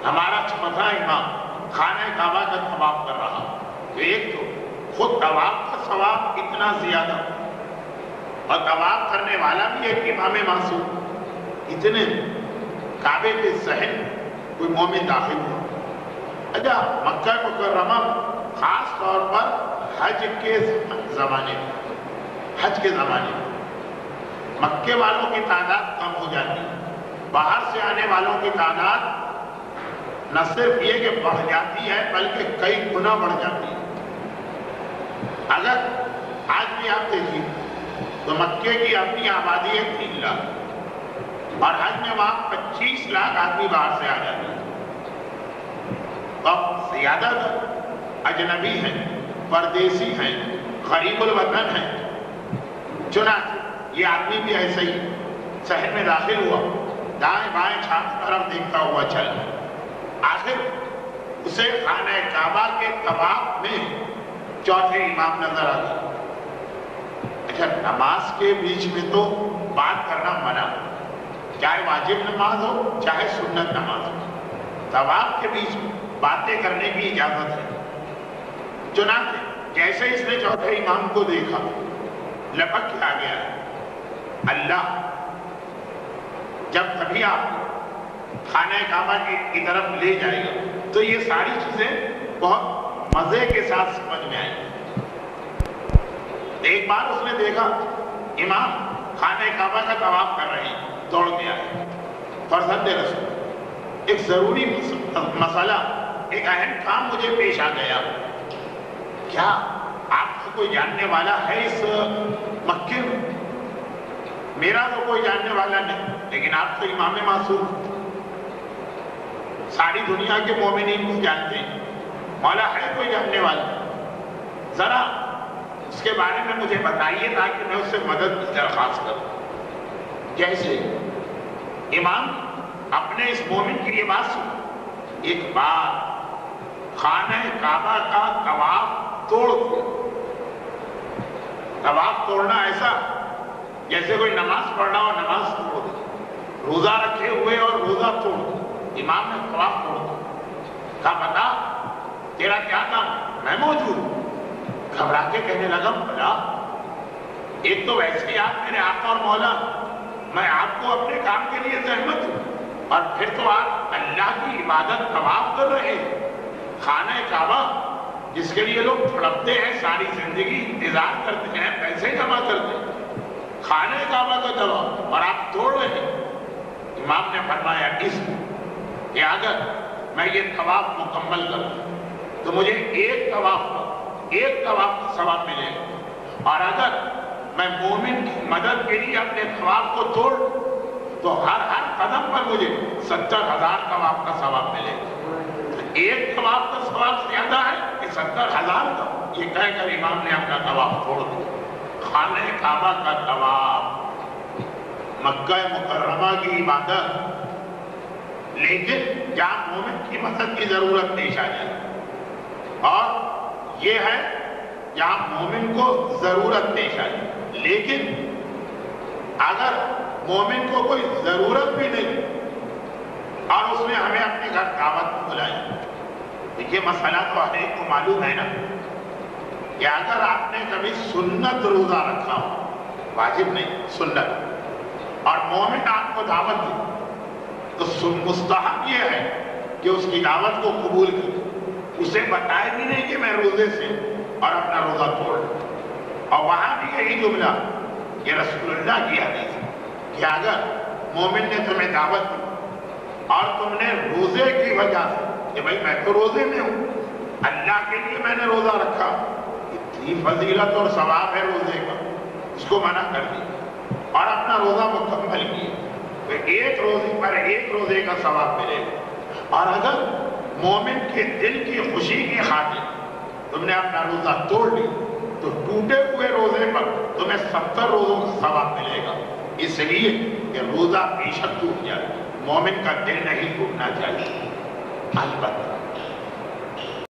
ہمارا چوتھا امام خانہ کعبہ کا طواف کر رہا، تو ایک تو خود طواف کا ثواب اتنا زیادہ، اور طواف کرنے والا بھی ایک امام معصوم، اتنے کعبے کے صحن کوئی مومن داخل ہوا۔ اچھا، مکہ مکرمہ خاص طور پر حج کے زمانے میں، مکے والوں کی تعداد کم ہو جاتی ہے، باہر سے آنے والوں کی تعداد نہ صرف یہ کہ بڑھ جاتی ہے بلکہ کئی گنا بڑھ جاتی ہے۔ اگر آج بھی آپ دیکھیں تو مکے کی اپنی آبادی ہے 3 لاکھ، اور حج میں وہاں 25 لاکھ آدمی باہر سے آ جاتے ہیں، اب زیادہ تر اجنبی ہیں، پردیسی ہیں، غریب الوطن ہیں۔ چنانچہ یہ آدمی بھی ایسے ہی شہر میں داخل ہوا، دائیں بائیں چاروں طرف دیکھتا ہوا چل، آخر اسے خانہ کعبہ کے طواف میں چوتھے امام نظر آ گئے۔ اچھا، نماز کے بیچ میں تو بات کرنا منع، چاہے واجب نماز ہو چاہے سنت نماز ہو، طواف کے بیچ میں باتیں کرنے کی اجازت ہے۔ چنانچہ جیسے اس نے چوتھے امام کو دیکھا، لپک کے آ گیا، اللہ جب کبھی آپ خانہ کعبہ کی طرف لے جائے گا تو یہ ساری چیزیں بہت مزے کے ساتھ سمجھ میں آئیں۔ ایک بار اس نے دیکھا امام خانہ کعبہ کا طواف کر رہے ہیں، دوڑ کے آئے، فرزند رسول ایک ضروری مسئلہ، ایک اہم کام مجھے پیش آ گیا، کیا آپ کو کوئی جاننے والا ہے اس مکے میں؟ میرا تو کوئی جاننے والا نہیں، لیکن آپ تو امام معصوم، ساری دنیا کے مومنین کو جانتے ہیں، مولا ہے کوئی جاننے والا؟ ذرا اس کے بارے میں مجھے بتائیے تاکہ میں اس سے مدد کی درخواست کروں۔ جیسے امام اپنے اس مومن کی یہ بات سن، ایک بار خانہ کعبہ کا طواف توڑ دیا۔ طواف توڑنا ایسا جیسے کوئی نماز پڑھنا اور نماز توڑ دی، روزہ رکھے ہوئے اور روزہ توڑ دی، امام نے طواف توڑ دیا۔ کہا بتا تیرا کیا کام؟ میں موجود ہوں۔ گھبرا کے کہنے لگا بھلا، ایک تو ویسے ہی آپ میرے آقا اور مولا، میں آپ کو اپنے کام کے لیے زحمت ہوں، اور پھر تو آپ اللہ کی عبادت طواف کر رہے ہیں، خانہ کعبہ جس کے لیے لوگ تڑپتے ہیں، ساری زندگی انتظار کرتے ہیں، پیسے جمع کرتے ہیں، خانہ کعبہ کا طواف اور آپ توڑ رہے ہیں۔ امام نے فرمایا اس کہ اگر میں یہ طواف مکمل کروں تو مجھے ایک طواف کا ثواب ملے گا، اور اگر میں مومن کی مدد کے لیے اپنے طواف کو توڑ تو ہر قدم پر مجھے 70,000 طواف کا ثواب ملے گا۔ ایک طواف کا ثواب زیادہ ہے کہ 70,000 کا؟ یہ کہہ کر امام نے اپنا طواف چھوڑ دیا۔ خانہ کعبہ کا طواف مکہ مکرمہ کی عبادت، لیکن جہاں مومن کی مدد کی ضرورت پیش آ جائے، اور یہ ہے جہاں مومن کو ضرورت پیش آئے، لیکن اگر مومن کو کوئی ضرورت بھی نہیں اور اس نے ہمیں اپنے گھر دعوت میں بلائی، یہ مسئلہ تو ہر ایک کو معلوم ہے نا کہ اگر آپ نے کبھی سنت روزہ رکھا ہو، واجب نہیں سنت، اور مومن آپ کو دعوت دی تو مستحب یہ ہے کہ اس کی دعوت کو قبول کرے، اسے بتائے بھی نہیں کہ میں روزے سے اور اپنا روزہ توڑ لوں۔ اور وہاں بھی یہی جملہ، یہ رسول اللہ کی حدیث ہے کہ اگر مومن نے تمہیں دعوت دی اور تم نے روزے کی وجہ سے کہ بھائی میں تو روزے میں ہوں، اللہ کے لیے میں نے روزہ رکھا، اتنی فضیلت اور ثواب ہے روزے کا، اس کو منع کر دیا اور اپنا روزہ مکمل کیا تو ایک روزے پر ایک روزے کا ثواب ملے گا۔ اور اگر مومن کے دل کی خوشی کی خاطر تم نے اپنا روزہ توڑ لیا تو ٹوٹے ہوئے روزے پر تمہیں 70 روزوں کا ثواب ملے گا، اس لیے کہ روزہ بے شک ٹوٹ جائے، مومن کا دل نہیں ٹوٹنا چاہیے۔ البتہ